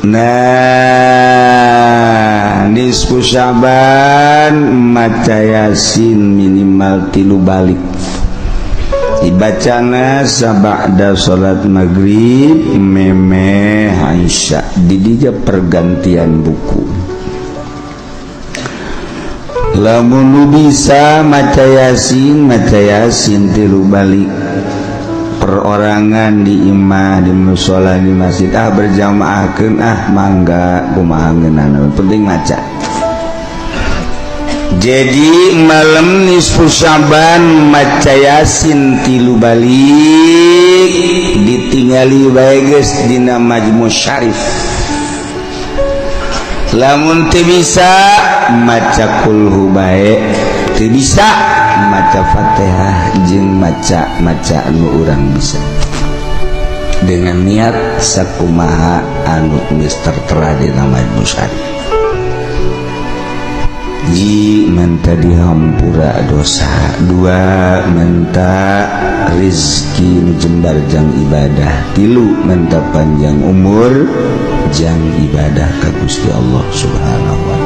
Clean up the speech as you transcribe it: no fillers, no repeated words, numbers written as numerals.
Nah nisfu Syaban maca Yasin minimal 3 balik dibacana sabada salat maghrib meme Aisyah di dinya pergantian buku. Lamun nu bisa maca Yasin 3 balik perorangan di imah di musola di masjid berjamaahkeun mangga kumaha ngeunana penting maca. Jadi malam nisfu Syaban maca Yasin 3 balik ditingali bae geus dina Majmu' Syarif. Lamun teu bisa maca kulhu bae, teu bisa maca Fatihah jeung maca anu urang bisa. Dengan niat sakumaha anu geus tertera dina Majmu' Syarif. Ji minta dihampura dosa, 2 minta rizki jembar jang ibadah, 3 minta panjang umur jang ibadah ka Gusti Allah Subhanahu wa ta'ala.